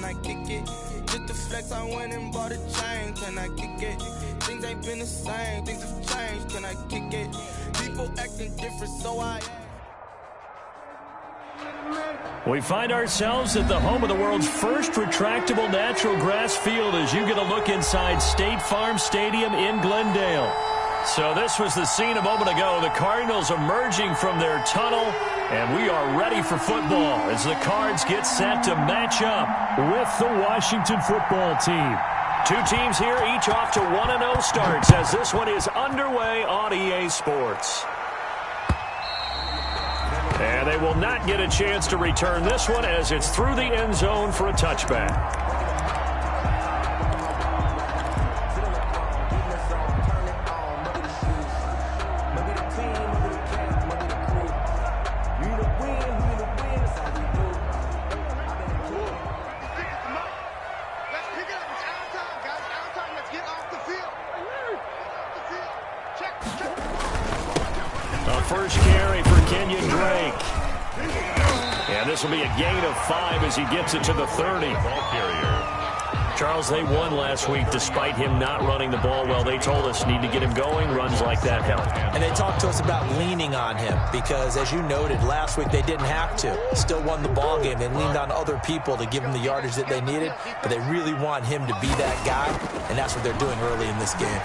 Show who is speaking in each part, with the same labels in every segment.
Speaker 1: can I kick it? Just the flex, I went and bought a chain, can I kick it? Things ain't been the same, things have changed, can I kick it? People acting different, so I...
Speaker 2: We find ourselves at the home of the world's first retractable natural grass field as you get a look inside State Farm Stadium in Glendale. So this was the scene a moment ago. The Cardinals emerging from their tunnel, and we are ready for football as the Cards get set to match up with the Washington football team. Two teams here, each off to 1-0 starts as this one is underway on EA Sports. And they will not get a chance to return this one as it's through the end zone for a touchback. First carry for Kenyon Drake. And this will be a gain of 5 as he gets it to the 30. Ball carrier. Charles, they won last week despite him not running the ball well. They told us need to get him going. Runs like that help.
Speaker 3: And they talked to us about leaning on him because, as you noted, last week they didn't have to. Still won the ball game. They leaned on other people to give them the yardage that they needed, but they really want him to be that guy, and that's what they're doing early in this game.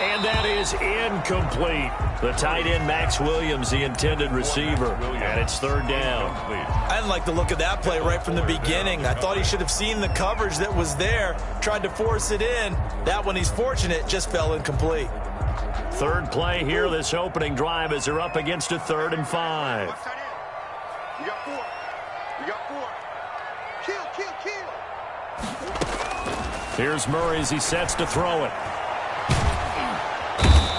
Speaker 2: And that is incomplete. The tight end, Max Williams, the intended receiver. And it's third down.
Speaker 3: I didn't like the look of that play right from the beginning. I thought he should have seen the coverage that was there, tried to force it in. That one, he's fortunate, just fell incomplete.
Speaker 2: Third play here, this opening drive as they're up against a 3rd and 5.
Speaker 4: You got 4. You got 4. Kill.
Speaker 2: Here's Murray as he sets to throw it.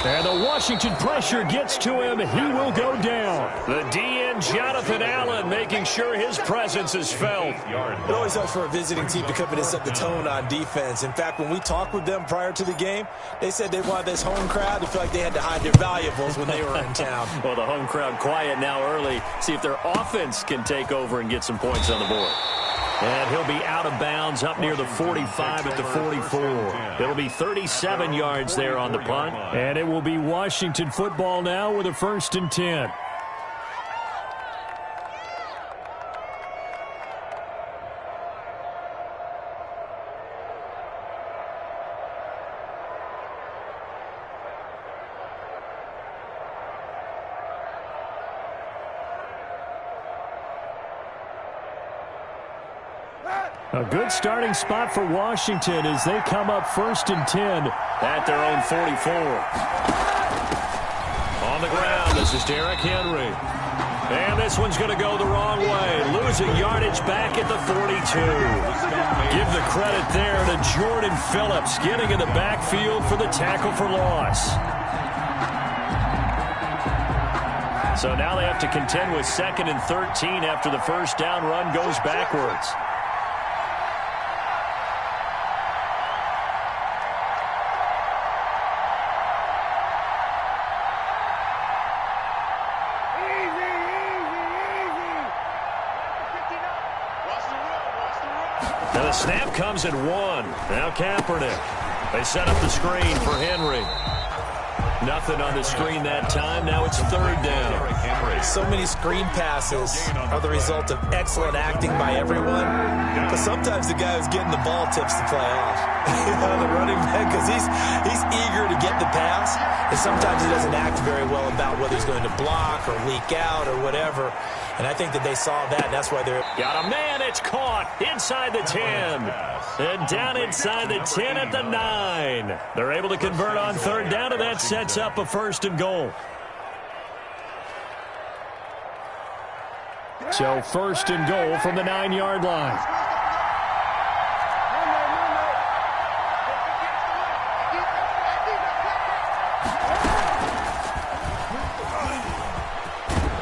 Speaker 2: And the Washington pressure gets to him. He will go down. The DN, Jonathan Allen, making sure his presence is felt.
Speaker 3: It always helps for a visiting team to come in and set the tone on defense. In fact, when we talked with them prior to the game, they said they wanted this home crowd to feel like they had to hide their valuables when they were in town.
Speaker 2: Well, the home crowd quiet now early. See if their offense can take over and get some points on the board. And he'll be out of bounds up near the 45 at the 44. It'll be 37 yards there on the punt. And it will be Washington football now with a 1st and 10. A good starting spot for Washington as they come up 1st and 10 at their own 44. On the ground, this is Derrick Henry. And this one's going to go the wrong way. Losing yardage back at the 42. Give the credit there to Jordan Phillips getting in the backfield for the tackle for loss. So now they have to contend with 2nd and 13 after the first down run goes backwards. Now the snap comes at 1. Now Kaepernick. They set up the screen for Henry. Nothing on the screen that time. Now it's 3rd down.
Speaker 3: So many screen passes are the result of excellent acting by everyone. But sometimes the guy who's getting the ball tips the play off. The running back, because he's eager to get the pass. And sometimes he doesn't act very well about whether he's going to block or leak out or whatever. And I think that they saw that, and that's why they're...
Speaker 2: Got a man, it's caught inside the 10. And down inside the 10 at the 9. They're able to convert on 3rd down, and that sets up a 1st and goal. So 1st and goal from the 9-yard line.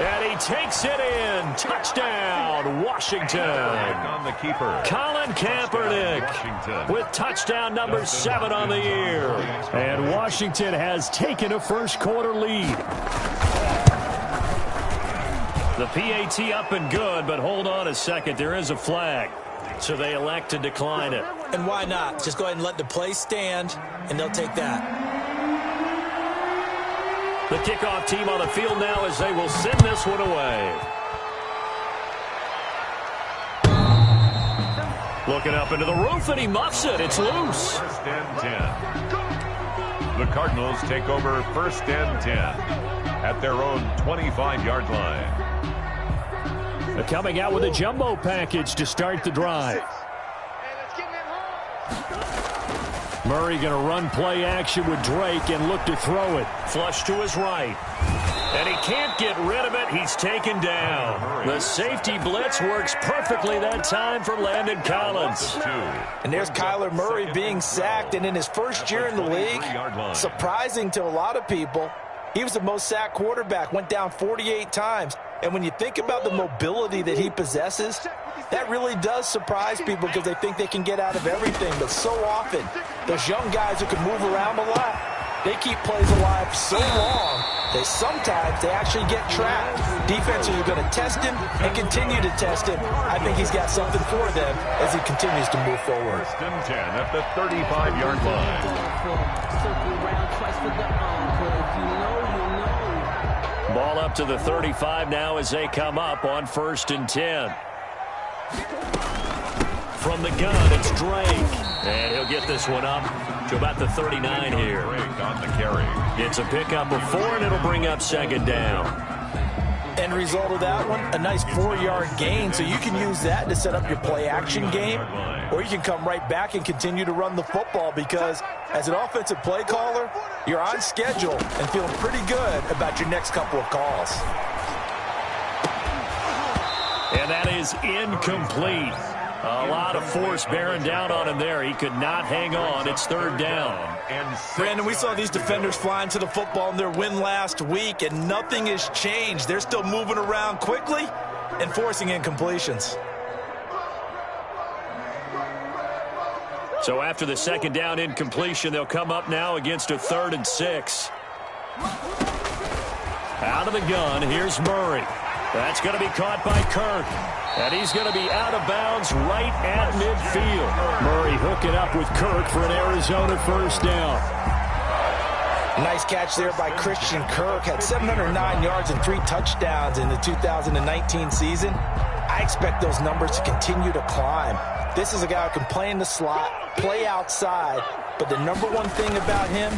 Speaker 2: And he takes it in. Touchdown, Washington.
Speaker 5: On the keeper,
Speaker 2: Colin Kaepernick with touchdown number 7 on the year. And Washington has taken a first quarter lead. The PAT up and good, but hold on a second. There is a flag, so they elect to decline it.
Speaker 3: And why not? Just go ahead and let the play stand, and they'll take that.
Speaker 2: The kickoff team on the field now as they will send this one away. Looking up into the roof, and he muffs it. It's loose.
Speaker 5: First and 10. The Cardinals take over first and 10 at their own 25-yard line.
Speaker 2: They're coming out with a jumbo package to start the drive. Murray going to run play action with Drake and look to throw it. Flush to his right. And he can't get rid of it. He's taken down. The safety blitz works perfectly that time for Landon Collins.
Speaker 3: And there's Kyler Murray being sacked, and in his first year in the league, surprising to a lot of people, he was the most sacked quarterback, went down 48 times. And when you think about the mobility that he possesses, that really does surprise people because they think they can get out of everything. But so often, those young guys who can move around a lot, they keep plays alive so long that sometimes they actually get trapped. Defenses are going to test him and continue to test him. I think he's got something for them as he continues to move forward.
Speaker 5: First and 10 at the 35-yard line.
Speaker 2: Ball up to the 35 now as they come up on first and 10. From the gun, it's Drake. And he'll get this one up to about the 39 here.
Speaker 5: Drake on the carry.
Speaker 2: It's a pickup of 4, and it'll bring up second down.
Speaker 3: End result of that one, a nice 4-yard gain. So you can use that to set up your play-action game, or you can come right back and continue to run the football because as an offensive play caller, you're on schedule and feeling pretty good about your next couple of calls.
Speaker 2: And that is incomplete. A lot of force bearing down on him there. He could not hang on. It's third down.
Speaker 3: Brandon, we saw these defenders flying to the football in their win last week, and nothing has changed. They're still moving around quickly and forcing incompletions.
Speaker 2: So after the second down incompletion, they'll come up now against a 3rd and 6. Out of the gun, here's Murray. That's going to be caught by Kirk. And he's going to be out of bounds right at midfield. Murray hooking up with Kirk for an Arizona first down.
Speaker 3: Nice catch there by Christian Kirk. Had 709 yards and 3 touchdowns in the 2019 season. I expect those numbers to continue to climb. This is a guy who can play in the slot, play outside, but the number one thing about him,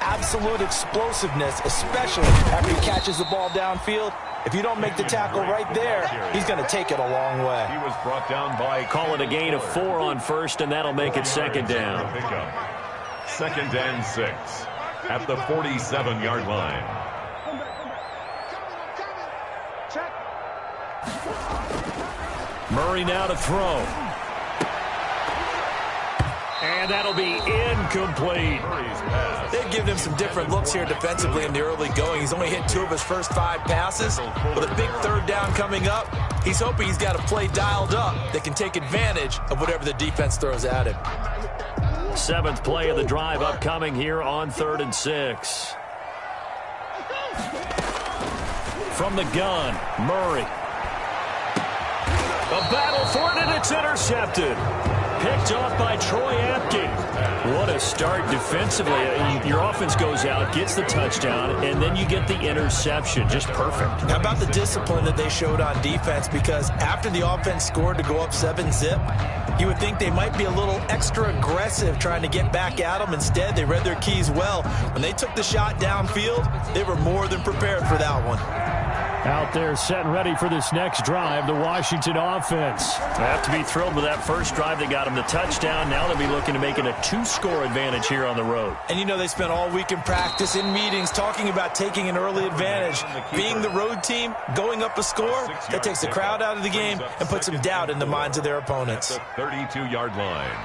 Speaker 3: absolute explosiveness, especially after he catches the ball downfield. If you don't make the tackle right there, he's going to take it a long way.
Speaker 5: He was brought down by...
Speaker 2: Call it a gain of 4 on first, and that'll make it second down.
Speaker 5: Second and 6 at the 47-yard line.
Speaker 2: Murray now to throw. And that'll be incomplete.
Speaker 3: They've given him some different looks here defensively in the early going. He's only hit 2 of his first 5 passes. With a big third down coming up, he's hoping he's got a play dialed up that can take advantage of whatever the defense throws at him.
Speaker 2: 7th play of the drive upcoming here on 3rd and 6. From the gun, Murray. A battle for it, and it's intercepted. Picked off by Troy Apke. What a start defensively. Your offense goes out, gets the touchdown, and then you get the interception. Just perfect.
Speaker 3: How about the discipline that they showed on defense? Because after the offense scored to go up 7-zip, you would think they might be a little extra aggressive trying to get back at them. Instead, they read their keys well. When they took the shot downfield, they were more than prepared for that one.
Speaker 2: Out there set and ready for this next drive, the Washington offense. They have to be thrilled with that first drive. They got them the touchdown. Now they'll be looking to make it a 2-score advantage here on the road.
Speaker 3: And you know they spent all week in practice, in meetings, talking about taking an early advantage. Being the road team, going up a score, that takes the crowd out of the game and puts some doubt in the minds of their opponents.
Speaker 5: At the 32-yard line.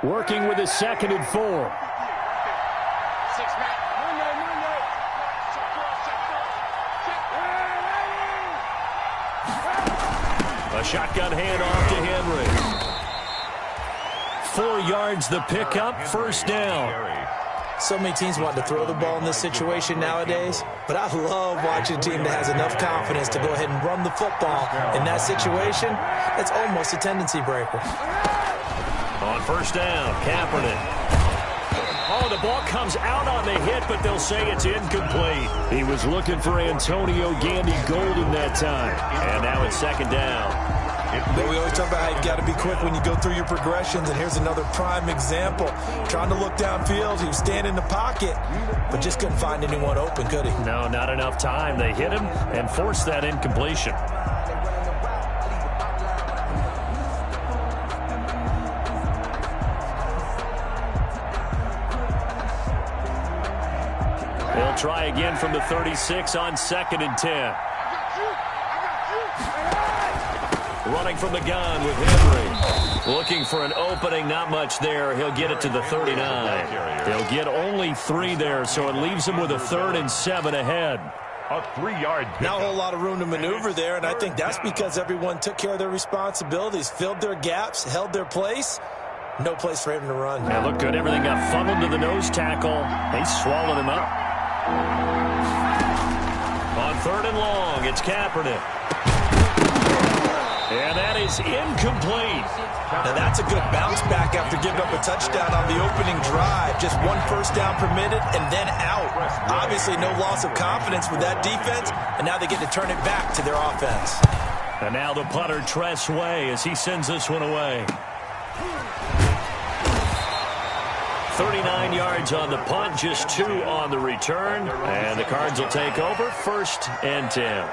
Speaker 2: Working with his 2nd and 4. A shotgun handoff to Henry. 4 yards the pickup, first down.
Speaker 3: So many teams want to throw the ball in this situation nowadays, but I love watching a team that has enough confidence to go ahead and run the football. In that situation, that's almost a tendency breaker.
Speaker 2: On first down, Kaepernick. Oh, the ball comes out on the hit, but they'll say it's incomplete. He was looking for Antonio Gandy Golden that time. And now it's second down.
Speaker 3: But we always talk about how you've got to be quick when you go through your progressions, and here's another prime example. Trying to look downfield, he was standing in the pocket, but just couldn't find anyone open, could he?
Speaker 2: No, not enough time. They hit him and forced that incompletion. They'll try again from the 36 on 2nd and 10. Running from the gun with Henry. Looking for an opening, not much there. He'll get it to the 39. They'll get only 3 there, so it leaves him with a 3rd and 7 ahead.
Speaker 5: A 3-yard pickup.
Speaker 3: Not a whole lot of room to maneuver there, and I think that's because everyone took care of their responsibilities, filled their gaps, held their place. No place for him to run.
Speaker 2: Yeah, looked good. Everything got funneled to the nose tackle. They swallowed him up. On 3rd and long, it's Kaepernick. And that is incomplete.
Speaker 3: Now that's a good bounce back after giving up a touchdown on the opening drive. Just 1 first down permitted and then out. Obviously no loss of confidence with that defense, and now they get to turn it back to their offense.
Speaker 2: And now the punter, Tress Way, as he sends this one away. 39 yards on the punt, just 2 on the return. And the Cards will take over, 1st and 10.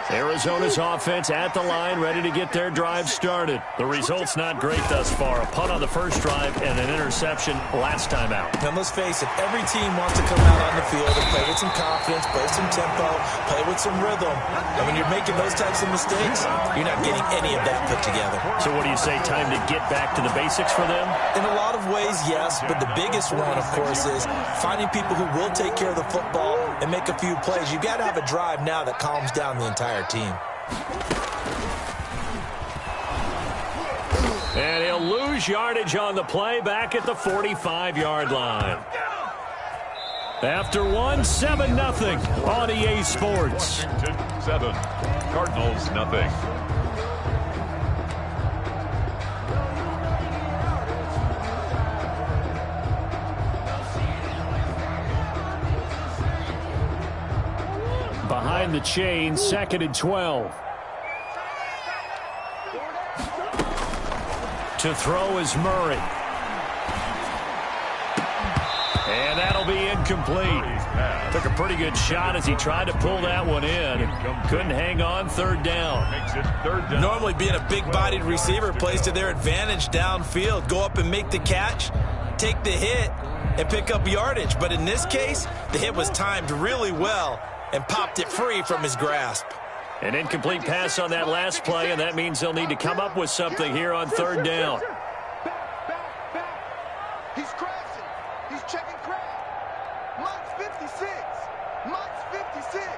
Speaker 2: Arizona's offense at the line, ready to get their drive started. The result's not great thus far. A punt on the first drive and an interception last time out.
Speaker 3: And let's face it, every team wants to come out on the field and play with some confidence, play some tempo, play with some rhythm. And when you're making those types of mistakes, you're not getting any of that put together.
Speaker 2: So what do you say, time to get back to the basics for them?
Speaker 3: In a lot of ways, yes, but the biggest one, of course, is finding people who will take care of the football and make a few plays. You've got to have a drive now that calms down the entire team.
Speaker 2: And he'll lose yardage on the play back at the 45-yard line. After 1, 7-0 on EA Sports.
Speaker 5: 7, Cardinals nothing.
Speaker 2: Behind the chain, 2nd and 12. To throw is Murray. And that'll be incomplete. Took a pretty good shot as he tried to pull that one in. Couldn't hang on, 3rd down.
Speaker 5: Makes it 3rd down.
Speaker 3: Normally being a big-bodied receiver plays to their advantage downfield. Go up and make the catch, take the hit, and pick up yardage. But in this case, the hit was timed really well and popped it free from his grasp.
Speaker 2: An incomplete pass on that last play, and that means they'll need to come up with something here on 3rd down.
Speaker 4: He's crashing. He's checking crash. Mike's 56. Mike's 56.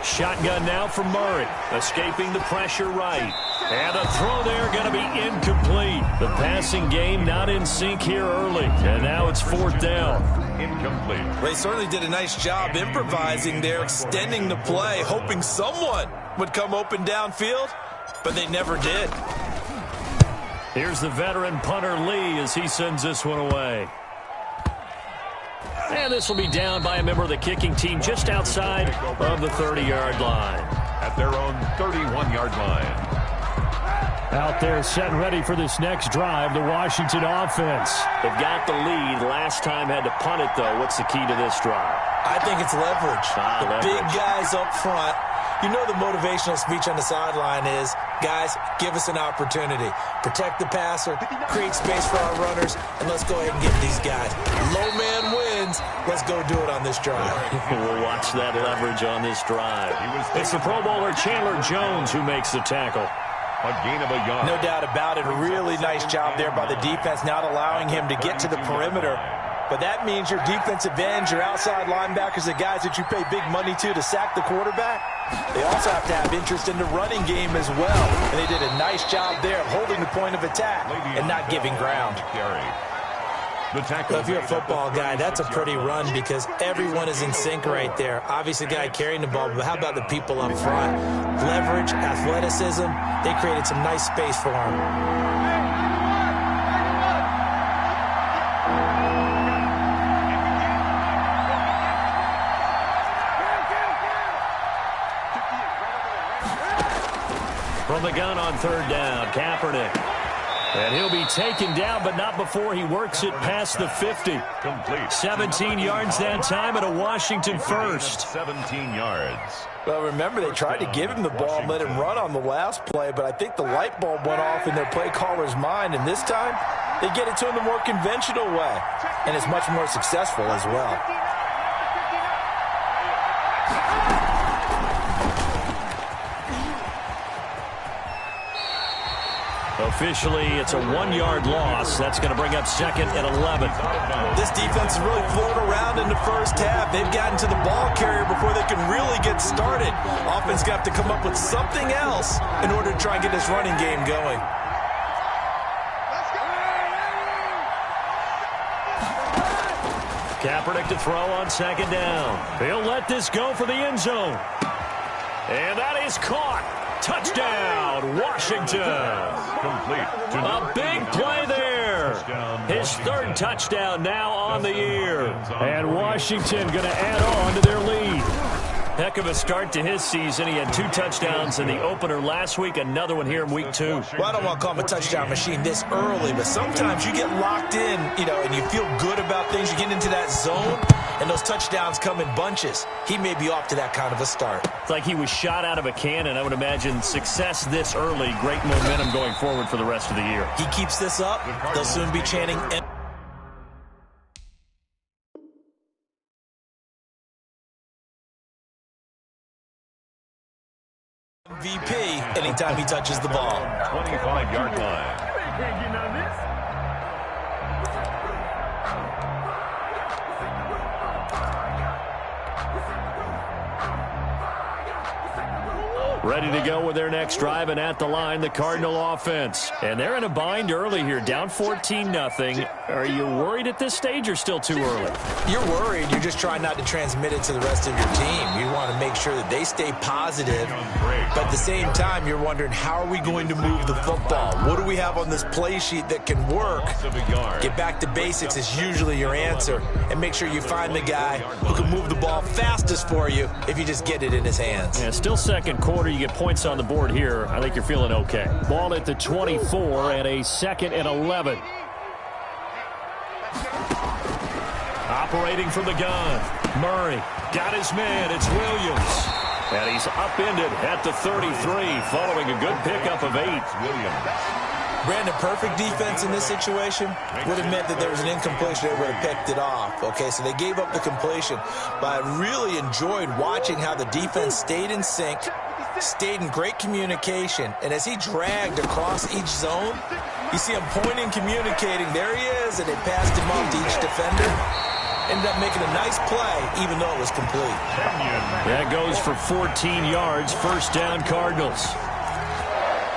Speaker 2: Shotgun now from Murray, escaping the pressure right. And a throw there going to be incomplete. The passing game not in sync here early, and now it's 4th down.
Speaker 5: Incomplete.
Speaker 3: They certainly did a nice job improvising there, extending the play, hoping someone would come open downfield, but they never did.
Speaker 2: Here's the veteran punter Lee as he sends this one away. And this will be down by a member of the kicking team just outside of the 30-yard line.
Speaker 5: At their own 31-yard line.
Speaker 2: Out there set and ready for this next drive, the Washington offense. They've got the lead. Last time had to punt it, though. What's the key to this drive?
Speaker 3: I think it's leverage. The big guys up front. You know the motivational speech on the sideline is, guys, give us an opportunity. Protect the passer, create space for our runners, and let's go ahead and get these guys. Low man wins. Let's go do it on this drive.
Speaker 2: We'll watch that leverage on this drive. It's the Pro Bowler Chandler Jones who makes the tackle.
Speaker 5: A gain of a yard.
Speaker 3: No doubt about it. A really nice job there by the defense, not allowing him to get to the perimeter. but that means your defensive ends, your outside linebackers, the guys that you pay big money to sack the quarterback, they also have to have interest in the running game as well. And they did a nice job there of holding the point of attack and not giving ground. If you're a football guy, that's a pretty run because everyone is in sync right there. Obviously, the guy carrying the ball, but how about the people up front? Leverage, athleticism, they created some nice space for him.
Speaker 2: From the gun on third down, Kaepernick. And he'll be taken down, but not before he works it past the 50.
Speaker 5: Complete.
Speaker 2: 17 yards that time and a Washington first.
Speaker 5: 17 yards.
Speaker 3: Well, remember, they tried to give him the ball and let him run on the last play, but I think the light bulb went off in their play caller's mind, and this time they get it to him the more conventional way, and it's much more successful as well.
Speaker 2: Officially, it's a 1-yard loss. That's going to bring up second and 11.
Speaker 3: This defense is really floating around in the first half. They've gotten to the ball carrier before they can really get started. Offense got to come up with something else in order to try and get this running game going.
Speaker 2: Kaepernick to throw on second down. He'll let this go for the end zone. And that is caught. Touchdown, Washington.
Speaker 5: Complete.
Speaker 2: A big play there. His third touchdown now on the year. And Washington going to add on to their lead. Heck of a start to his season. He had 2 touchdowns in the opener last week, another one here in week 2.
Speaker 3: Well, I don't want to call him a touchdown machine this early, but sometimes you get locked in, and you feel good about things. You get into that zone, and those touchdowns come in bunches. He may be off to that kind of a start.
Speaker 2: It's like he was shot out of a cannon. I would imagine success this early, great momentum going forward for the rest of the year.
Speaker 3: He keeps this up, they'll soon be chanting MVP anytime he touches the ball.
Speaker 5: 25-yard line.
Speaker 2: Ready to go with their next drive, and at the line, the Cardinal offense. And they're in a bind early here, down 14-0. Are you worried at this stage or still too early?
Speaker 3: You're worried. You're just trying not to transmit it to the rest of your team. You want to make sure that they stay positive. But at the same time, you're wondering, how are we going to move the football? What do we have on this play sheet that can work? Get back to basics is usually your answer. And make sure you find the guy who can move the ball fastest for you if you just get it in his hands.
Speaker 2: Yeah, still second quarter. You get points on the board here. I think you're feeling okay. Ball at the 24 and a 2nd and 11. Operating from the gun. Murray got his man. It's Williams. And he's upended at the 33 following a good pickup of 8.
Speaker 5: Williams.
Speaker 3: Brandon, perfect defense in this situation would have meant that there was an incompletion. They would have picked it off. Okay, so they gave up the completion. But I really enjoyed watching how the defense stayed in sync, stayed in great communication. And as he dragged across each zone, you see him pointing, communicating. There he is, and they passed him off to each defender. Ended up making a nice play, even though it was complete.
Speaker 2: That goes for 14 yards. First down, Cardinals.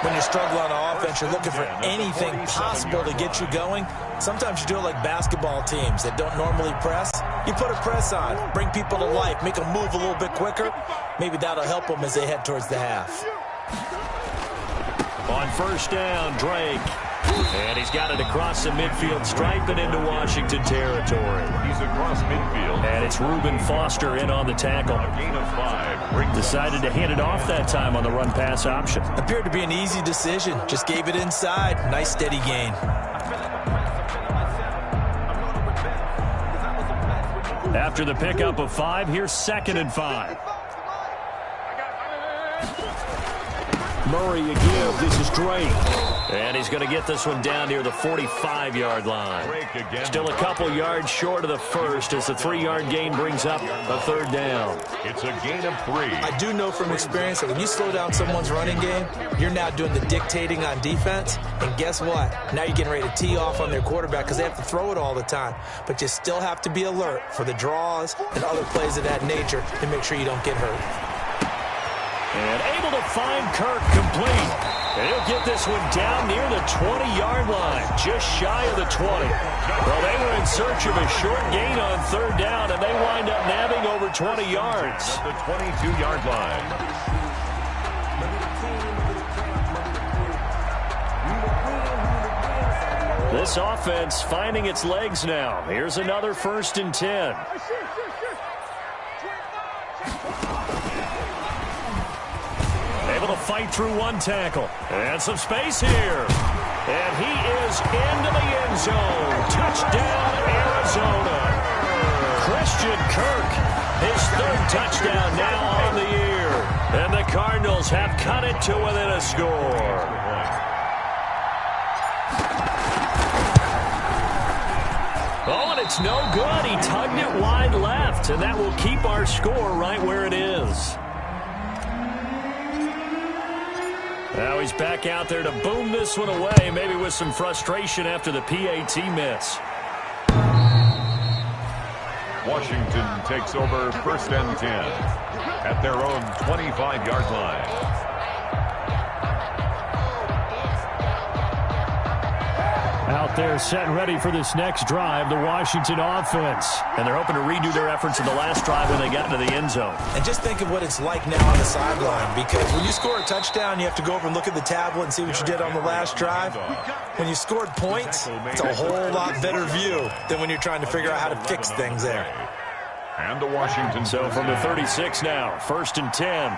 Speaker 3: When you struggle on offense, you're looking for anything possible to get you going. Sometimes you do it like basketball teams that don't normally press. You put a press on, bring people to life, make them move a little bit quicker. Maybe that'll help them as they head towards the half.
Speaker 2: On first down, Drake. And he's got it across the midfield stripe and into Washington territory.
Speaker 5: He's across midfield.
Speaker 2: And it's Reuben Foster in on the tackle.
Speaker 5: A gain of 5.
Speaker 2: Decided to hand it off that time on the run-pass option.
Speaker 3: Appeared to be an easy decision. Just gave it inside. Nice steady gain.
Speaker 2: After the pickup of 5, here's 2nd and 5. Murray a give. This is Drake. And he's going to get this one down near the 45-yard line. Still a couple yards short of the first as the 3-yard gain brings up a third down.
Speaker 5: It's a gain of 3.
Speaker 3: I do know from experience that when you slow down someone's running game, you're now doing the dictating on defense. And guess what? Now you're getting ready to tee off on their quarterback because they have to throw it all the time. But you still have to be alert for the draws and other plays of that nature to make sure you don't get hurt.
Speaker 2: And able to find Kirk complete. And he'll get this one down near the 20-yard line, just shy of the 20. Well, they were in search of a short gain on third down, and they wind up nabbing over 20 yards.
Speaker 5: At the 22-yard line.
Speaker 2: This offense finding its legs now. Here's another 1st and 10. Able to fight through one tackle. And some space here. And he is into the end zone. Touchdown, Arizona. Christian Kirk, his 3rd touchdown now on the year. And the Cardinals have cut it to within a score. Oh, and it's no good. He tugged it wide left, and that will keep our score right where it is. Now he's back out there to boom this one away, maybe with some frustration after the PAT miss.
Speaker 5: Washington takes over 1st and 10 at their own 25-yard line.
Speaker 2: Out there set and ready for this next drive, the Washington offense. And they're hoping to redo their efforts in the last drive when they got into the end zone.
Speaker 3: And just think of what it's like now on the sideline, because when you score a touchdown, you have to go over and look at the tablet and see what you did on the last drive. When you scored points, it's a whole lot better view than when you're trying to figure out how to fix things there.
Speaker 5: And the Washington.
Speaker 2: So from the 36 now, 1st and 10.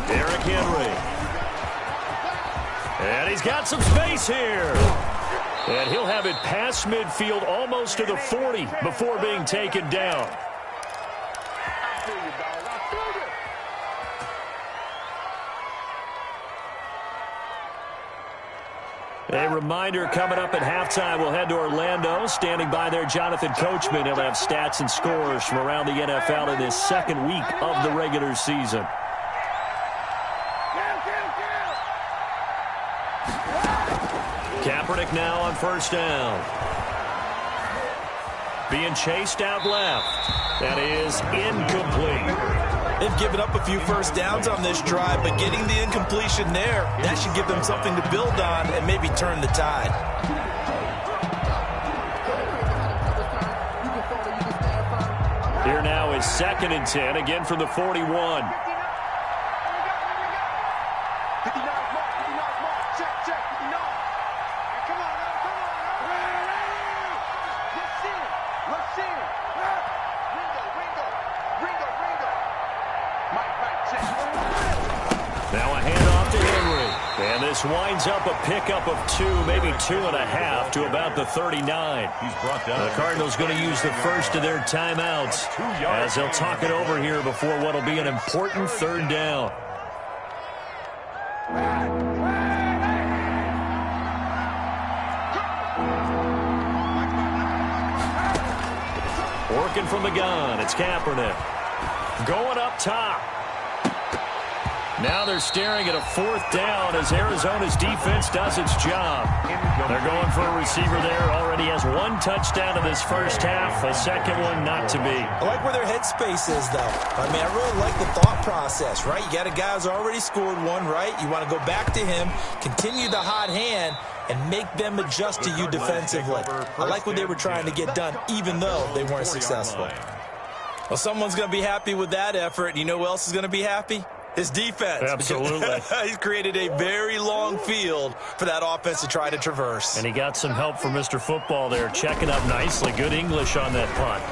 Speaker 2: Derrick Henry. And he's got some space here. And he'll have it past midfield almost to the 40 before being taken down. A reminder coming up at halftime, we'll head to Orlando. Standing by there, Jonathan Coachman. He'll have stats and scores from around the NFL in this 2nd week of the regular season. Kaepernick now on 1st down. Being chased out left. That is incomplete.
Speaker 3: They've given up a few first downs on this drive, but getting the incompletion there, that should give them something to build on and maybe turn the tide.
Speaker 2: Here now is 2nd and 10, again from the 41. Winds up a pickup of 2, maybe 2.5 to about the 39.
Speaker 5: He's brought down.
Speaker 2: The Cardinals going to use the first of their timeouts as they'll talk it over here before what will be an important 3rd down. Working from the gun, it's Kaepernick. Going up top. Now they're staring at a 4th down as Arizona's defense does its job. They're going for a receiver there. Already has 1 touchdown in this first half. A 2nd one not to be.
Speaker 3: I like where their headspace is, though. I mean, I really like the thought process, right? You got a guy who's already scored 1, right? You want to go back to him, continue the hot hand, and make them adjust to you defensively. I like what they were trying to get done, even though they weren't successful. Well, someone's going to be happy with that effort. You know who else is going to be happy? His defense.
Speaker 2: Absolutely.
Speaker 3: He's created a very long field for that offense to try to traverse.
Speaker 2: And he got some help from Mr. Football there, checking up nicely. Good English on that punt.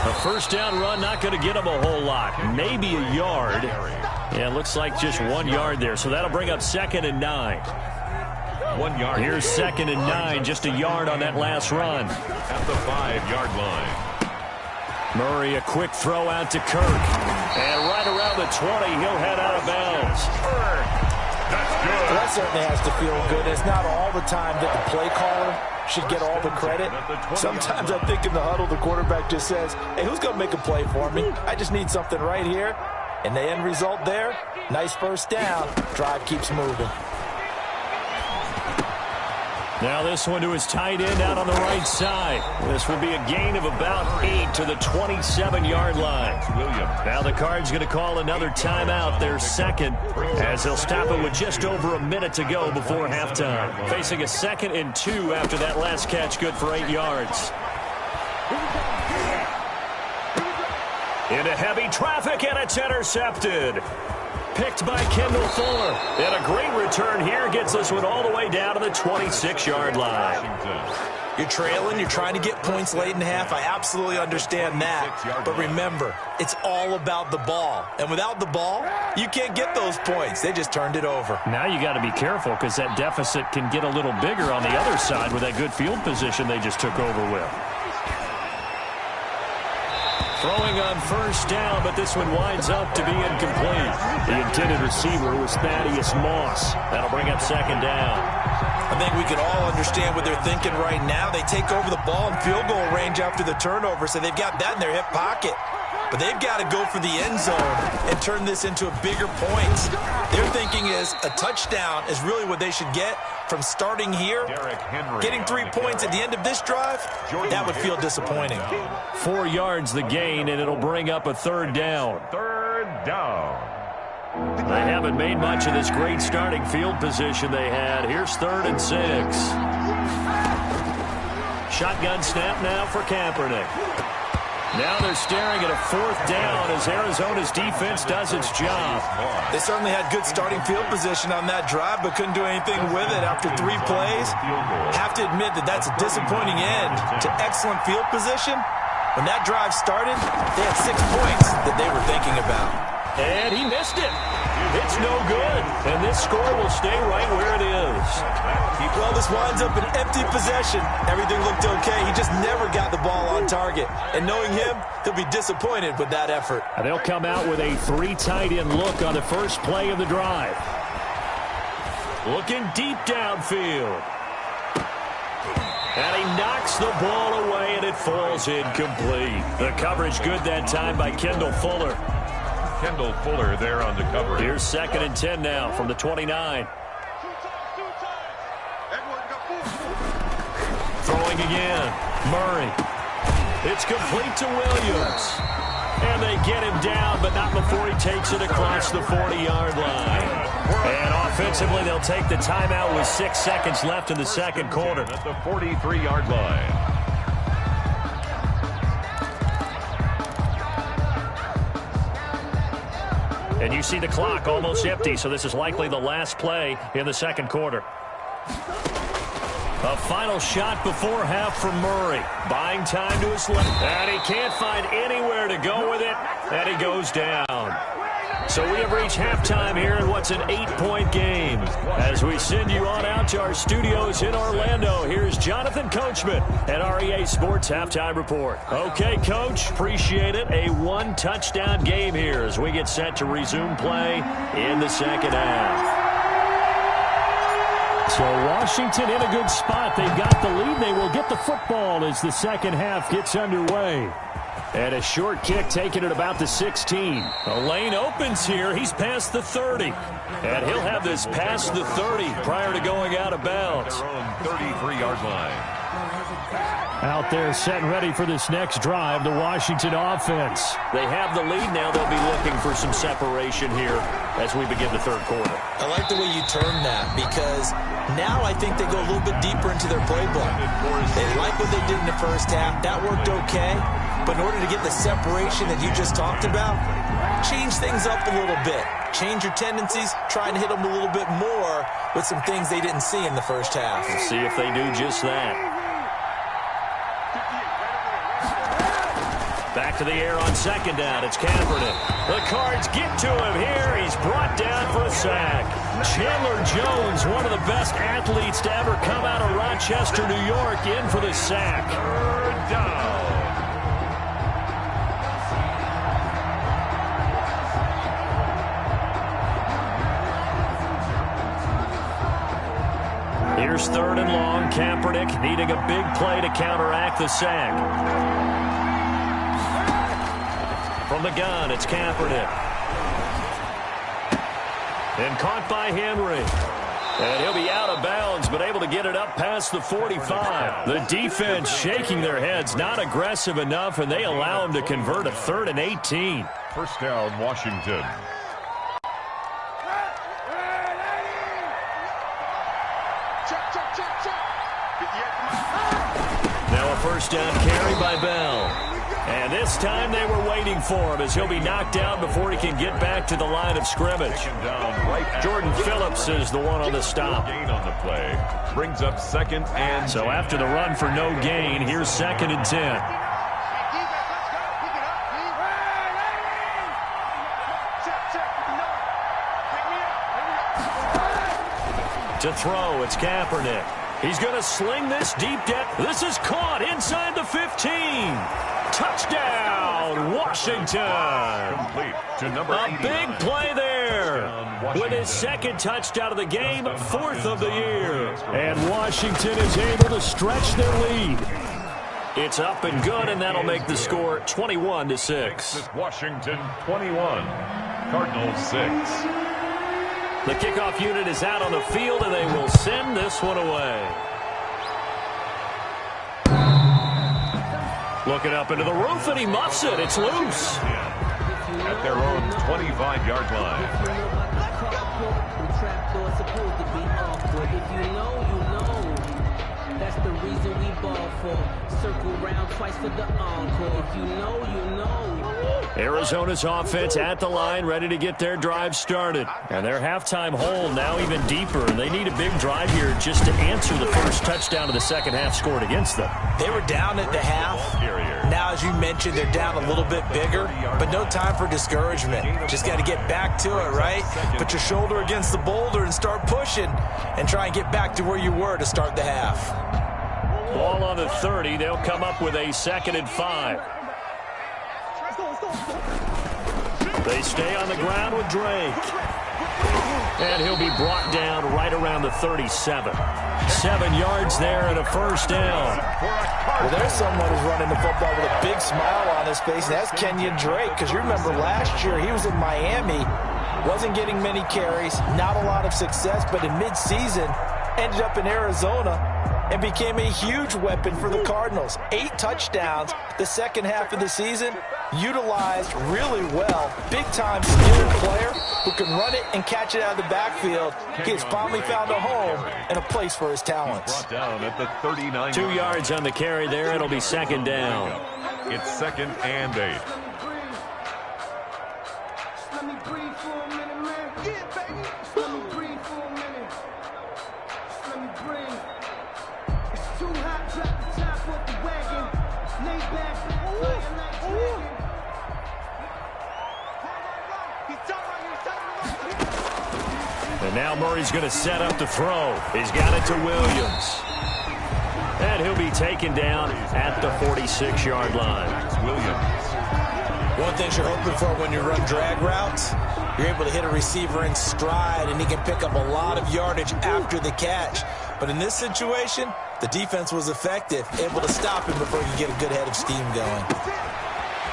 Speaker 2: A 1st down run, not going to get him a whole lot. Maybe a yard. Yeah, it looks like just 1 yard there. So that'll bring up 2nd and 9.
Speaker 5: 1 yard.
Speaker 2: Here's 2nd and 9, just a yard on that last run.
Speaker 5: At the 5-yard line.
Speaker 2: Murray, a quick throw out to Kirk. And right around the 20, he'll head out of bounds.
Speaker 3: Well, that certainly has to feel good. It's not all the time that the play caller should get all the credit. Sometimes I think in the huddle, the quarterback just says, hey, who's going to make a play for me? I just need something right here. And the end result there, nice first down. Drive keeps moving.
Speaker 2: Now this one to his tight end out on the right side. This will be a gain of about 8 to the 27-yard line. Now the Cards going to call another timeout, their second, as they'll stop it with just over a minute to go before halftime. Facing a 2nd and 2 after that last catch, good for 8 yards. Into heavy traffic, and it's intercepted. Picked by Kendall Fuller. And a great return here gets this one all the way down to the 26-yard line.
Speaker 3: You're trailing. You're trying to get points late in the half. I absolutely understand that. But remember, it's all about the ball. And without the ball, you can't get those points. They just turned it over.
Speaker 2: Now you got to be careful because that deficit can get a little bigger on the other side with that good field position they just took over with. Throwing on first down, but this one winds up to be incomplete. The intended receiver was Thaddeus Moss. That'll bring up 2nd down.
Speaker 3: I think we can all understand what they're thinking right now. They take over the ball in field goal range after the turnover, so they've got that in their hip pocket. But they've got to go for the end zone and turn this into a bigger points. Their thinking is a touchdown is really what they should get from starting here. Getting 3 points at the end of this drive, that would feel disappointing.
Speaker 2: 4 yards the gain, and it'll bring up a 3rd down.
Speaker 5: 3rd down.
Speaker 2: They haven't made much of this great starting field position they had. Here's 3rd and 6. Shotgun snap now for Kaepernick. Now they're staring at a 4th down as Arizona's defense does its job.
Speaker 3: They certainly had good starting field position on that drive, but couldn't do anything with it after 3 plays. Have to admit that that's a disappointing end to excellent field position. When that drive started, they had 6 points that they were thinking about.
Speaker 2: And he missed it. It's no good. And this score will stay right where it is.
Speaker 3: Well, this winds up an empty possession. Everything looked okay. He just never got the ball on target. And knowing him, he'll be disappointed with that effort.
Speaker 2: And they'll come out with a 3 tight end look on the first play of the drive. Looking deep downfield. And he knocks the ball away, and it falls incomplete. The coverage good that time by Kendall Fuller.
Speaker 5: Kendall Fuller there on the coverage.
Speaker 2: Here's 2nd and 10 now from the 29. Throwing again. Murray. It's complete to Williams. And they get him down, but not before he takes it across the 40-yard line. And offensively, they'll take the timeout with 6 seconds left in the second quarter.
Speaker 5: At the 43-yard line.
Speaker 2: And you see the clock almost empty, so this is likely the last play in the second quarter. A final shot before half from Murray. Buying time to his left. And he can't find anywhere to go with it. And he goes down. So we have reached halftime here in what's an 8-point game. As we send you on out to our studios in Orlando, here's Jonathan Coachman at REA Sports Halftime Report. Okay, Coach, appreciate it. A 1-touchdown game here as we get set to resume play in the second half. So Washington in a good spot. They've got the lead. They will get the football as the second half gets underway. And a short kick taken at about the 16. A lane opens here. He's past the 30. And he'll have this past the 30 prior to going out of bounds.
Speaker 5: Their own 33-yard line.
Speaker 2: Out there set and ready for this next drive, the Washington offense. They have the lead now. They'll be looking for some separation here as we begin the third quarter.
Speaker 3: I like the way you term that because now I think they go a little bit deeper into their playbook. They like what they did in the first half. That worked okay. But in order to get the separation that you just talked about, change things up a little bit. Change your tendencies, try and hit them a little bit more with some things they didn't see in the first half.
Speaker 2: We'll see if they do just that. Back to the air on second down. It's Kaepernick. The Cards get to him here. He's brought down for a sack. Chandler Jones, one of the best athletes to ever come out of Rochester, New York, in for the sack.
Speaker 5: Third down.
Speaker 2: Here's 3rd and long. Kaepernick needing a big play to counteract the sack. From the gun, it's Kaepernick. And caught by Henry. And he'll be out of bounds, but able to get it up past the 45. The defense shaking their heads, not aggressive enough, and they allow him to convert a 3rd and 18.
Speaker 5: First down, Washington.
Speaker 2: Now a first down carry by Bell. And this time they were waiting for him as he'll be knocked down before he can get back to the line of scrimmage. Jordan Phillips is the one on the stop.
Speaker 5: Gain on the play. Brings up 2nd and
Speaker 2: So after the run for no gain, here's 2nd and 10. To throw, it's Kaepernick. He's going to sling this deep depth. This is caught inside the 15. Touchdown, Washington.
Speaker 5: complete to number
Speaker 2: A
Speaker 5: 89.
Speaker 2: big play there. With his 2nd touchdown of the game, 4th of the year. And Washington is able to stretch their lead. It's up and good, and that'll make the score 21-6.
Speaker 5: It's Washington 21, Cardinals 6.
Speaker 2: The kickoff unit is out on the field, and they will send this one away. Looking up into the roof, and he muffs it. It's loose.
Speaker 5: At their own 25-yard line.
Speaker 6: That's the reason we ball for. Circle round twice for the encore. If you know, you know.
Speaker 2: Arizona's offense at the line, ready to get their drive started. And their halftime hole now even deeper. And they need a big drive here just to answer the first touchdown of the second half scored against them.
Speaker 3: They were down at the half. Now, as you mentioned, they're down a little bit bigger, but no time for discouragement. Just got to get back to it, right? Put your shoulder against the boulder and start pushing and try and get back to where you were to start the half.
Speaker 2: Ball on the 30. They'll come up with a 2nd and 5. They stay on the ground with Drake. And he'll be brought down right around the 37. 7 yards there and a first down.
Speaker 3: Well, there's someone who's running the football with a big smile on his face, and that's Kenyon Drake, because you remember last year he was in Miami, wasn't getting many carries, not a lot of success, but in midseason ended up in Arizona and became a huge weapon for the Cardinals. 8 touchdowns the second half of the season, utilized really well. Big-time skilled player who can run it and catch it out of the backfield. He has finally found a home and a place for his talents.
Speaker 5: Brought down at the 39.
Speaker 2: 2 yards on the carry there. It'll be 2nd down.
Speaker 5: It's 2nd and 8.
Speaker 4: Let me breathe for a minute, man. Yeah, baby. Let me breathe for a minute. Let me breathe. It's too hot, drop the top off the wagon. Lay back, fire like dragon. He's done right here,
Speaker 2: And now Murray's going to set up the throw. He's got it to Williams. And he'll be taken down at the 46-yard line.
Speaker 5: Williams.
Speaker 3: One thing you're hoping for when you run drag routes, you're able to hit a receiver in stride, and he can pick up a lot of yardage after the catch. But in this situation, the defense was effective, able to stop him before he could get a good head of steam going.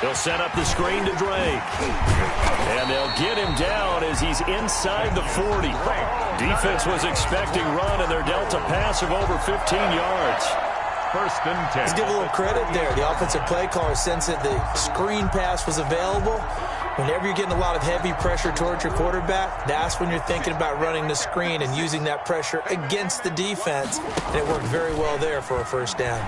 Speaker 2: They'll set up the screen to Drake. And they'll get him down as he's inside the 40. Defense was expecting run, and they're dealt a pass of over 15 yards.
Speaker 5: 1st and 10.
Speaker 3: Let's give a little credit there. The offensive play caller sensed that the screen pass was available. Whenever you're getting a lot of heavy pressure towards your quarterback, that's when you're thinking about running the screen and using that pressure against the defense. And it worked very well there for a first down.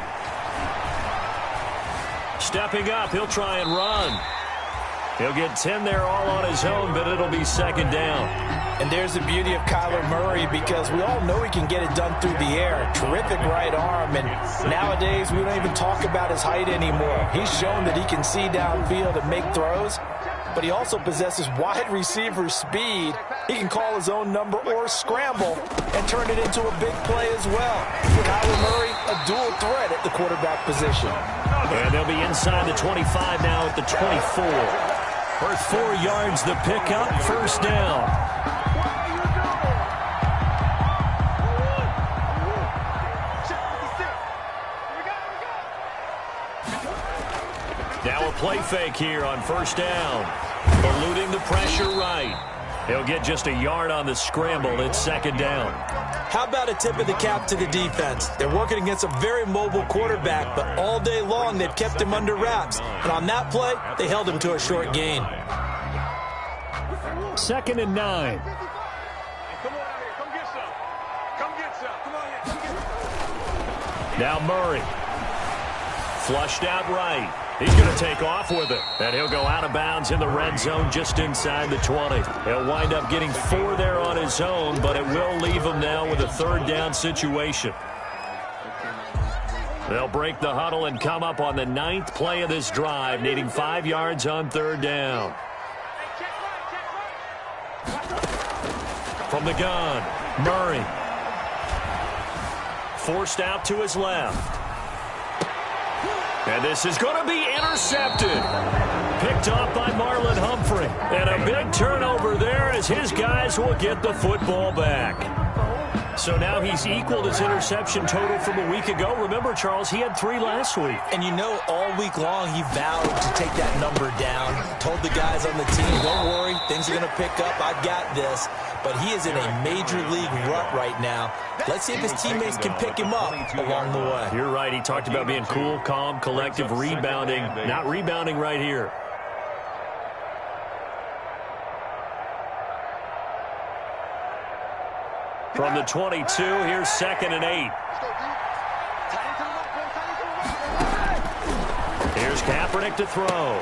Speaker 2: Stepping up, he'll try and run. He'll get 10 there all on his own, but it'll be 2nd down.
Speaker 3: And there's the beauty of Kyler Murray, because we all know he can get it done through the air. Terrific right arm, and nowadays we don't even talk about his height anymore. He's shown that he can see downfield and make throws, but he also possesses wide receiver speed. He can call his own number or scramble and turn it into a big play as well. Kyler Murray, a dual threat at the quarterback position.
Speaker 2: And they'll be inside the 25 now at the 24. First 4 yards the pickup, first down. play fake here on first down. Eluding the pressure right. He'll get just a yard on the scramble. It's second down.
Speaker 3: How about a tip of the cap to the defense? They're working against a very mobile quarterback, but all day long they've kept him under wraps. And on that play, they held him to a short gain.
Speaker 2: 2nd and 9. Now Murray. Flushed out right. He's going to take off with it. And he'll go out of bounds in the red zone just inside the 20. He'll wind up getting 4 there on his own, but it will leave him now with a third down situation. They'll break the huddle and come up on the 9th play of this drive, needing 5 yards on third down. From the gun, Murray. Forced out to his left. And this is going to be intercepted. Picked off by Marlon Humphrey. And a big turnover there as his guys will get the football back. So now he's equaled his interception total from a week ago. Remember, Charles, he had 3 last week.
Speaker 3: And you know, all week long he vowed to take that number down. Told the guys on the team, don't worry, things are going to pick up. I've got this. But he is in a major league rut right now. Let's see if his teammates can pick him up along the way.
Speaker 2: You're right. He talked about being cool, calm, collective, rebounding. Not rebounding right here. From the 22, here's 2nd and 8. Here's Kaepernick to throw.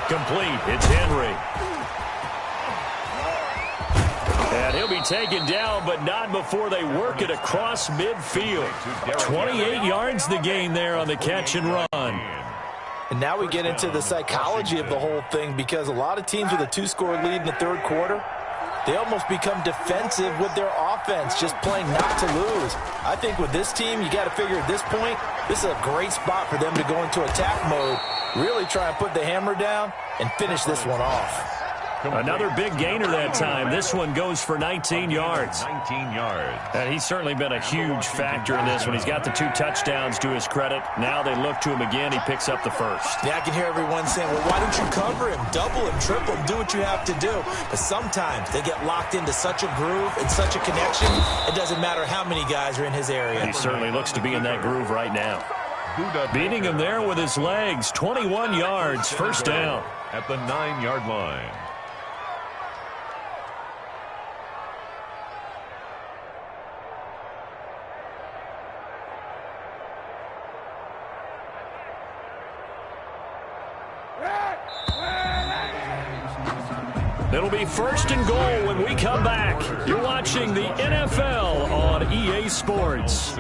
Speaker 2: Complete. It's Henry. And he'll be taken down, but not before they work it across midfield. 28 yards the gain there on the catch and run.
Speaker 3: And now we get into the psychology of the whole thing, because a lot of teams with a 2-score lead in the third quarter, they almost become defensive with their offense, just playing not to lose. I think with this team, you got to figure at this point, this is a great spot for them to go into attack mode, really try and put the hammer down and finish this one off.
Speaker 2: Another big gainer that time. This one goes for 19 yards.
Speaker 5: 19 yards.
Speaker 2: And he's certainly been a huge factor in this one. He's got the 2 touchdowns to his credit. Now they look to him again. He picks up the first.
Speaker 3: Yeah, I can hear everyone saying, well, why don't you cover him? Double him, triple him, do what you have to do. But sometimes they get locked into such a groove and such a connection, it doesn't matter how many guys are in his area.
Speaker 2: He certainly looks to be in that groove right now. Beating him there with his legs. 21 yards, first down.
Speaker 5: At the 9-yard line.
Speaker 2: It'll be 1st and goal when we come back. You're watching the NFL on EA Sports.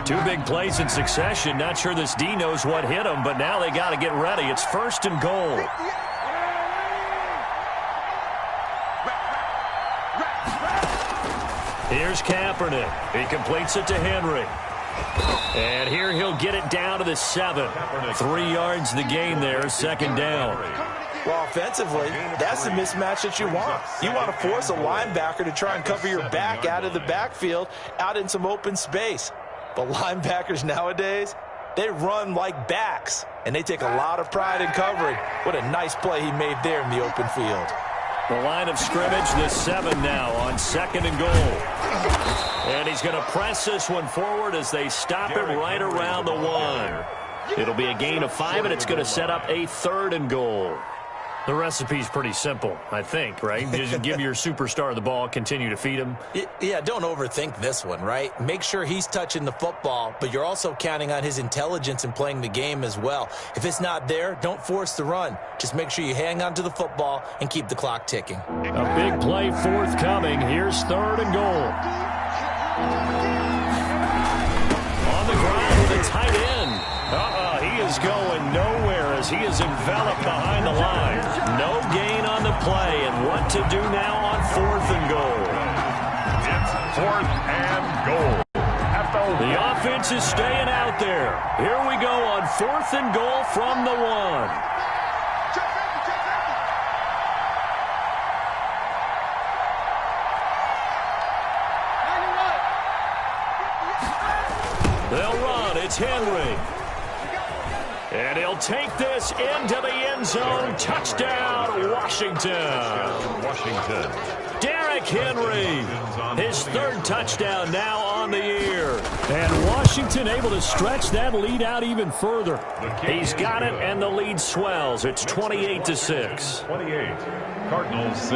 Speaker 2: 2 big plays in succession. Not sure this D knows what hit him, but now they got to get ready. It's 1st and goal. Here's Kaepernick. He completes it to Henry. And here he'll get it down to the 7. 3 yards the gain there, 2nd down.
Speaker 3: Well, offensively, that's the mismatch that you want. You want to force a linebacker to try and cover your back out of the backfield, out in some open space. But linebackers nowadays, they run like backs, and they take a lot of pride in covering. What a nice play he made there in the open field.
Speaker 2: The line of scrimmage, the 7 now on 2nd and goal. And he's going to press this one forward as they stop him right around the 1. It'll be a gain of 5, and it's going to set up a 3rd and goal. The recipe's pretty simple, I think, right? Just give your superstar the ball, continue to feed him.
Speaker 3: Yeah, don't overthink this one, right? Make sure he's touching the football, but you're also counting on his intelligence in playing the game as well. If it's not there, don't force the run. Just make sure you hang on to the football and keep the clock ticking.
Speaker 2: A big play forthcoming. Here's 3rd and goal. On the ground with a tight end. He is going nowhere as he is enveloped behind the line. No gain on the play, and what to do now on 4th and goal.
Speaker 5: It's 4th and goal.
Speaker 2: The offense is staying out there. Here we go on 4th and goal from the 1. They'll run. It's Henry. And And he'll take this into the end zone. Touchdown, Washington.
Speaker 5: Washington.
Speaker 2: Derrick Henry, his third touchdown now on the year. And Washington able to stretch that lead out even further. He's got it, and the lead swells. It's 28-6.
Speaker 5: 28. Cardinals 6.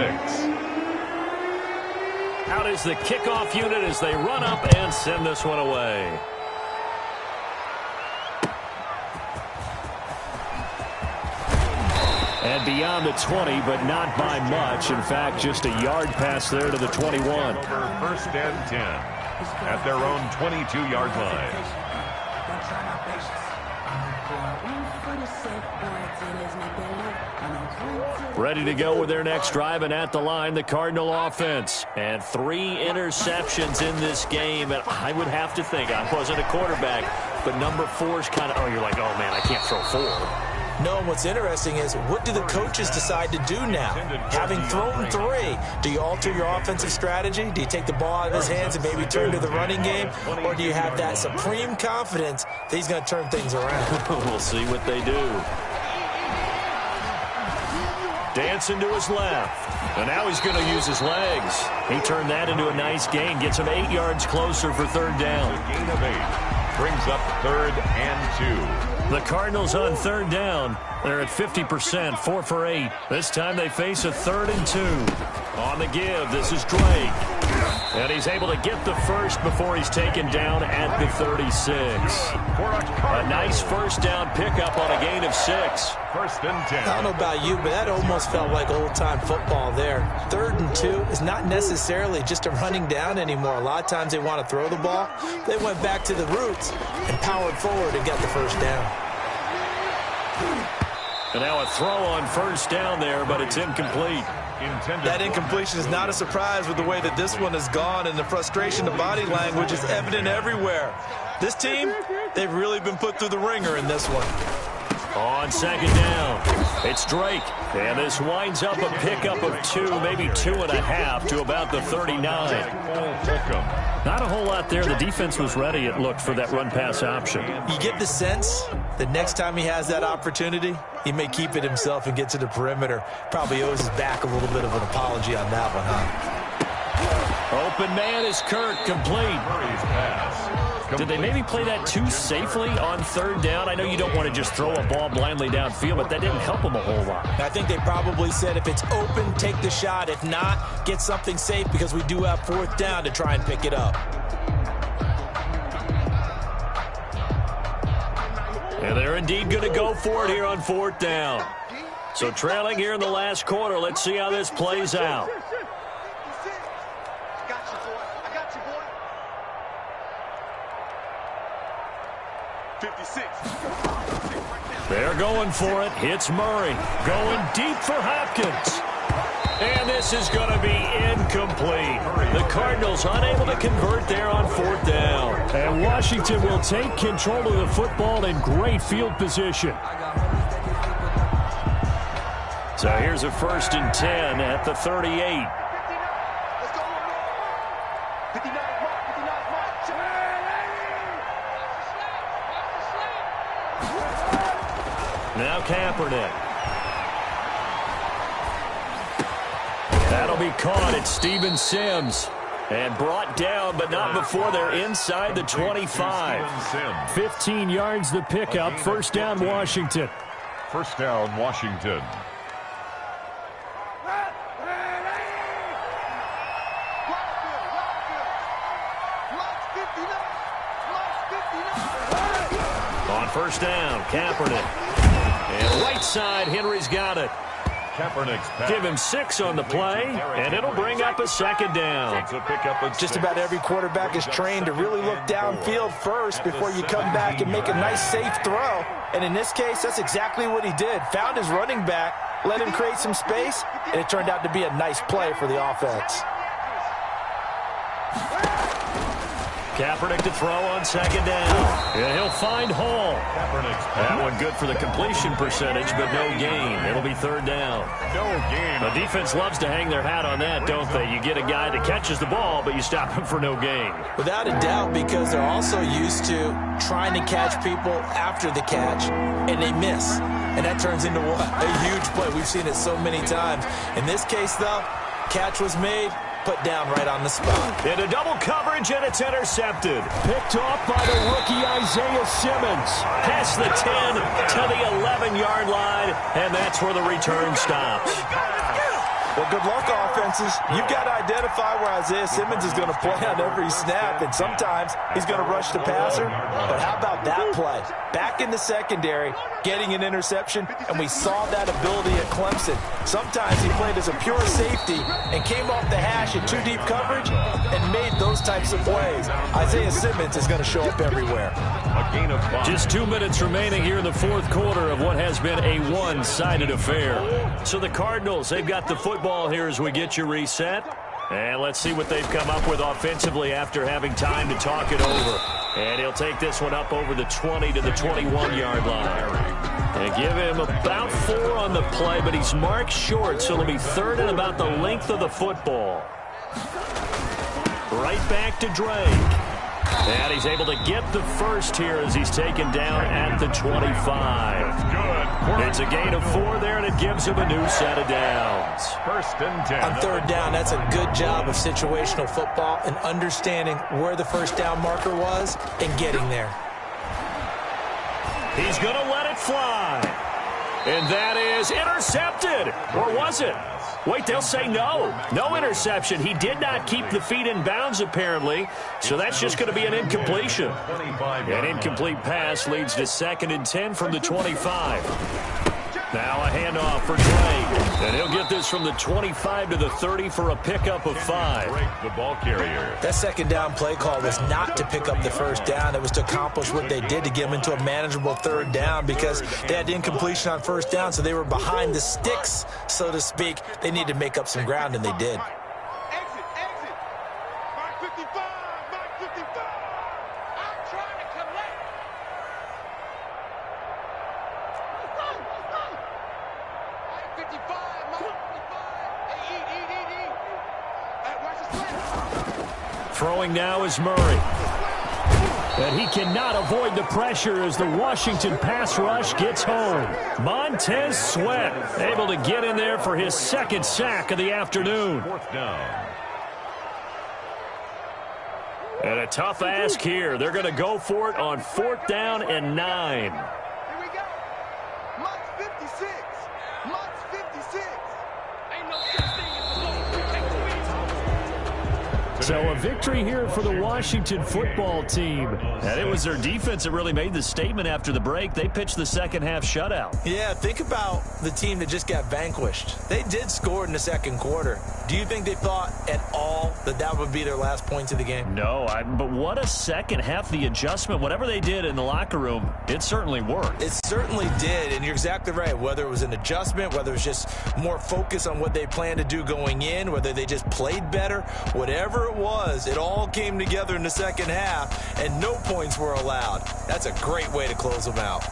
Speaker 2: Out is the kickoff unit as they run up and send this one away. And beyond the 20, but not by much. In fact, just a yard pass there to the 21.
Speaker 5: Over first and 10 at their own 22-yard line.
Speaker 2: Ready to go with their next drive, and at the line, the Cardinal offense. And 3 interceptions in this game. And I would have to think, I wasn't a quarterback, but number 4 is kind of, you're like, oh, man, I can't throw 4.
Speaker 3: No, and what's interesting is, what do the coaches decide to do now? Having thrown 3, do you alter your offensive strategy? Do you take the ball out of his hands and maybe turn to the running game? Or do you have that supreme confidence that he's going to turn things around?
Speaker 2: We'll see what they do. Dancing to his left. And now he's going to use his legs. He turned that into a nice gain. Gets him 8 yards closer for third down.
Speaker 5: A gain of 8. Brings up 3rd and 2.
Speaker 2: The Cardinals on third down. They're at 50%, 4 for 8. This time they face a 3rd and 2. On the give, this is Drake. And he's able to get the first before he's taken down at the 36. A nice first down pickup on a gain of 6.
Speaker 5: 1st and 10.
Speaker 3: I don't know about you, but that almost felt like old-time football there. 3rd and 2 is not necessarily just a running down anymore. A lot of times they want to throw the ball. They went back to the roots and powered forward and got the first down.
Speaker 2: And now a throw on first down there, but it's incomplete.
Speaker 3: That incompletion is not a surprise with the way that this one has gone, and the frustration, the body language is evident everywhere. This team, they've really been put through the ringer in this one.
Speaker 2: On second down, it's Drake. And this winds up a pickup of 2, maybe 2.5 to about the 39. Not a whole lot there. The defense was ready, it looked, for that run-pass option.
Speaker 3: You get the sense that next time he has that opportunity, he may keep it himself and get to the perimeter. Probably owes his back a little bit of an apology on that one, huh?
Speaker 2: Open man is Kirk, complete. Did they maybe play that too safely on third down? I know you don't want to just throw a ball blindly downfield, but that didn't help them a whole lot.
Speaker 3: I think they probably said if it's open, take the shot. If not, get something safe because we do have 4th down to try and pick it up.
Speaker 2: And they're indeed going to go for it here on 4th down. So trailing here in the last quarter, let's see how this plays out. They're going for it. It's Murray. Going deep for Hopkins. And this is going to be incomplete. The Cardinals unable to convert there on 4th down. And Washington will take control of the football in great field position. So here's a 1st and 10 at the 38. Now Kaepernick. That'll be caught at Steven Sims. And brought down, but not before they're inside the 25. 15 yards the pickup. 1st down, Washington.
Speaker 5: 1st down, Washington.
Speaker 2: On 1st down, Kaepernick. And right side, Henry's got it.
Speaker 5: Kaepernick's pass.
Speaker 2: Give him 6 on the play, and it'll bring up a 2nd down.
Speaker 3: Just about every quarterback is trained to really look downfield first before you come back and make a nice, safe throw. And in this case, that's exactly what he did. Found his running back, let him create some space, and it turned out to be a nice play for the offense.
Speaker 2: Kaepernick to throw on second down. And he'll find Hall. That one good for the completion percentage, but no gain. It'll be third down.
Speaker 5: No gain.
Speaker 2: The defense loves to hang their hat on that, don't they? You get a guy that catches the ball, but you stop him for no gain.
Speaker 3: Without a doubt, because they're also used to trying to catch people after the catch, and they miss. And that turns into what? A huge play. We've seen it so many times. In this case, though, catch was made, put down right on the spot.
Speaker 2: Into double coverage, and it's intercepted. Picked off by the rookie Isaiah Simmons. Past the 10 to the 11-yard line, and that's where the return stops.
Speaker 3: Well, good luck, offenses. You've got to identify where Isaiah Simmons is going to play on every snap, and sometimes he's going to rush the passer. But how about that play? Back in the secondary, getting an interception, and we saw that ability at Clemson. Sometimes he played as a pure safety and came off the hash in two deep coverage and made those types of plays. Isaiah Simmons is going to show up everywhere.
Speaker 5: A gain of 5.
Speaker 2: Just 2 minutes remaining here in the fourth quarter of what has been a one-sided affair. So the Cardinals, they've got the football here as we get you reset. And let's see what they've come up with offensively after having time to talk it over. And he'll take this one up over the 20 to the 21-yard line. And give him about 4 on the play, but he's marked short, so it'll be third and about the length of the football. Right back to Drake. And he's able to get the first here as he's taken down at the 25.
Speaker 5: Good.
Speaker 2: It's a gain of 4 there, and it gives him a new set of downs.
Speaker 5: First and 10.
Speaker 3: On third down, that's a good job of situational football and understanding where the first down marker was and getting there.
Speaker 2: He's going to let it fly. And that is intercepted. Or was it? Wait, they'll say no. No interception. He did not keep the feet in bounds, apparently. So that's just going to be an incompletion. An incomplete pass leads to 2nd and 10 from the 25. Now a handoff for Drake. And he'll get this from the 25 to the 30 for a pickup of 5.
Speaker 5: Drake, the ball carrier.
Speaker 3: That second down play call was not to pick up the first down. It was to accomplish what they did to get them into a manageable third down because they had incompletion on first down, so they were behind the sticks, so to speak. They needed to make up some ground, and they did.
Speaker 4: Exit, exit. Mark 55, Mark 55. I'm trying to collect. Mark 55, Mark 55. Hey, eat. Hey, watch this play.
Speaker 2: Throwing now is Murray. And he cannot avoid the pressure as the Washington pass rush gets home. Montez Sweat able to get in there for his 2nd sack of the afternoon.
Speaker 5: 4th down.
Speaker 2: And a tough ask here. They're going to go for it on 4th down and 9.
Speaker 4: Here we go. Mark 56. Mark 56. Ain't no such thing as a loss. We take the win.
Speaker 2: So a victory here for the Washington football team. And it was their defense that really made the statement after the break. They pitched the second half shutout.
Speaker 3: Yeah, think about the team that just got vanquished. They did score in the second quarter. Do you think they thought at all that that would be their last points of the game?
Speaker 2: No, but what a second half. The adjustment, whatever they did in the locker room, it certainly worked.
Speaker 3: It certainly did, and you're exactly right. Whether it was an adjustment, whether it was just more focus on what they planned to do going in, whether they just played better, whatever it was, it all came together in the second half, and no points were allowed. That's a great way to close them out.